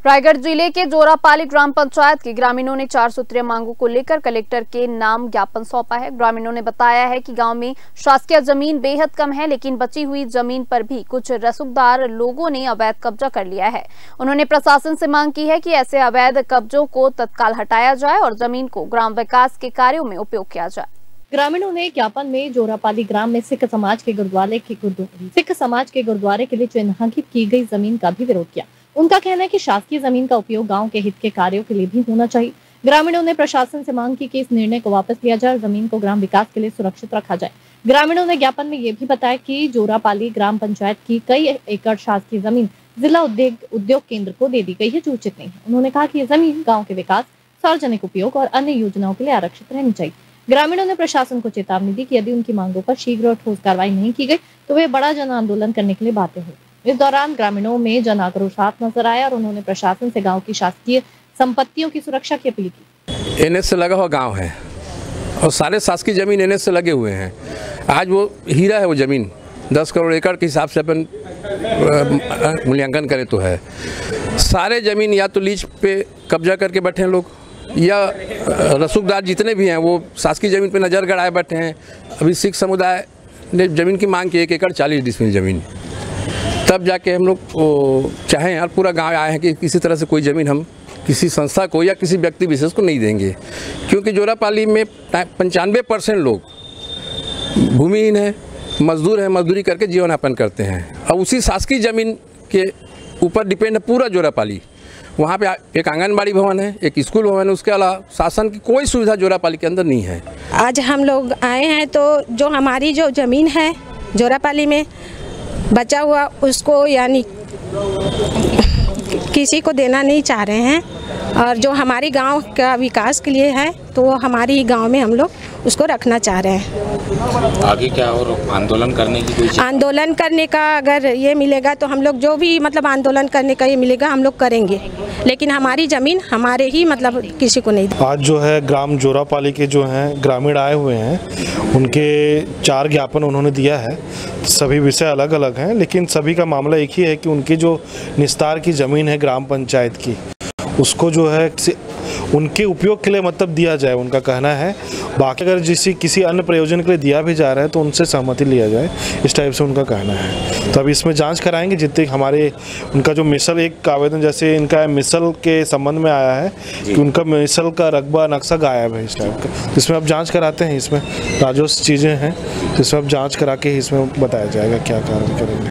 रायगढ़ जिले के जोरापाली ग्राम पंचायत के ग्रामीणों ने 4 सूत्रीय मांगों को लेकर कलेक्टर के नाम ज्ञापन सौंपा है। ग्रामीणों ने बताया है कि गांव में शासकीय जमीन बेहद कम है, लेकिन बची हुई जमीन पर भी कुछ रसूखदार लोगों ने अवैध कब्जा कर लिया है। उन्होंने प्रशासन से मांग की है कि ऐसे अवैध कब्जों को तत्काल हटाया जाए और जमीन को ग्राम विकास के कार्यों में उपयोग किया जाए। ग्रामीणों ने ज्ञापन में जोरापाली ग्राम में सिख समाज के गुरुद्वारे के लिए चिन्हांकित की गई जमीन का भी विरोध किया। उनका कहना है कि शासकीय जमीन का उपयोग गांव के हित के कार्यों के लिए भी होना चाहिए। ग्रामीणों ने प्रशासन से मांग की कि इस निर्णय को वापस लिया जाए और जमीन को ग्राम विकास के लिए सुरक्षित रखा जाए। ग्रामीणों ने ज्ञापन में ये भी बताया कि जोरापाली ग्राम पंचायत की कई एकड़ शासकीय जमीन जिला उद्योग केंद्र को दे दी गई है, जो उचित नहीं है। उन्होंने कहा कि ये जमीन गाँव के विकास, सार्वजनिक उपयोग और अन्य योजनाओं के लिए आरक्षित रहनी चाहिए। ग्रामीणों ने प्रशासन को चेतावनी दी कि यदि उनकी मांगों पर शीघ्र और ठोस कार्रवाई नहीं की गई तो वे बड़ा जन आंदोलन करने के लिए बाध्य हुए। इस दौरान ग्रामीणों में जन आक्रोश साफ नजर आया और उन्होंने प्रशासन से गांव की शासकीय संपत्तियों की सुरक्षा की अपील की। एनएच से लगा हुआ गांव है और सारे शासकीय जमीन एनएच से लगे हुए हैं। आज वो हीरा है, वो जमीन 10 करोड़ एकड़ के हिसाब से अपन मूल्यांकन करें तो है। सारे जमीन या तो लीज पे कब्जा करके बैठे हैं लोग, या रसूखदार जितने भी हैं वो शासकीय ज़मीन पे नज़र गड़ाए बैठे हैं। अभी सिख समुदाय ने ज़मीन की मांग की 1 एकड़ 40 डिसमिल ज़मीन, तब जाके हम लोग चाहें यार पूरा गांव आए हैं कि किसी तरह से कोई ज़मीन हम किसी संस्था को या किसी व्यक्ति विशेष को नहीं देंगे, क्योंकि जोरापाली में 95% लोग भूमिहीन है, मजदूर है, मजदूरी करके जीवन यापन करते हैं और उसी शासकीय ज़मीन के ऊपर डिपेंड है पूरा जोरापाली। वहाँ पे एक आंगनबाड़ी भवन है, एक स्कूल भवन है, उसके अलावा शासन की कोई सुविधा जोरापाली के अंदर नहीं है। आज हम लोग आए हैं तो जो हमारी जो ज़मीन है जोरापाली में बचा हुआ, उसको यानी किसी को देना नहीं चाह रहे हैं, और जो हमारी गांव का विकास के लिए है तो वो हमारी गांव में हम लोग उसको रखना चाह रहे हैं। आगे क्या और आंदोलन करने की कोई आंदोलन करने का अगर ये मिलेगा तो हम लोग जो भी मतलब आंदोलन करने का ये मिलेगा हम लोग करेंगे, लेकिन हमारी ज़मीन हमारे ही मतलब किसी को नहीं। आज जो है ग्राम जोरापाली के जो हैं ग्रामीण आए हुए हैं, उनके 4 ज्ञापन उन्होंने दिया है। सभी विषय अलग अलग हैं, लेकिन सभी का मामला एक ही है कि उनकी जो निस्तार की ज़मीन है ग्राम पंचायत की, उसको जो है उनके उपयोग के लिए मतलब दिया जाए, उनका कहना है। बाकी अगर किसी अन्य प्रयोजन के लिए दिया भी जा रहा है तो उनसे सहमति लिया जाए, इस टाइप से उनका कहना है। तो अभी इसमें जांच कराएंगे जितने हमारे उनका जो मिसल एक आवेदन जैसे इनका मिसल के संबंध में आया है कि उनका मिसल का रकबा नक्शा गायब है, इस टाइप का। इसमें अब जाँच कराते हैं, इसमें राजस्व चीज़ें हैं, तो इसमें अब जाँच करा के इसमें बताया जाएगा क्या कार्रवाई करेंगे।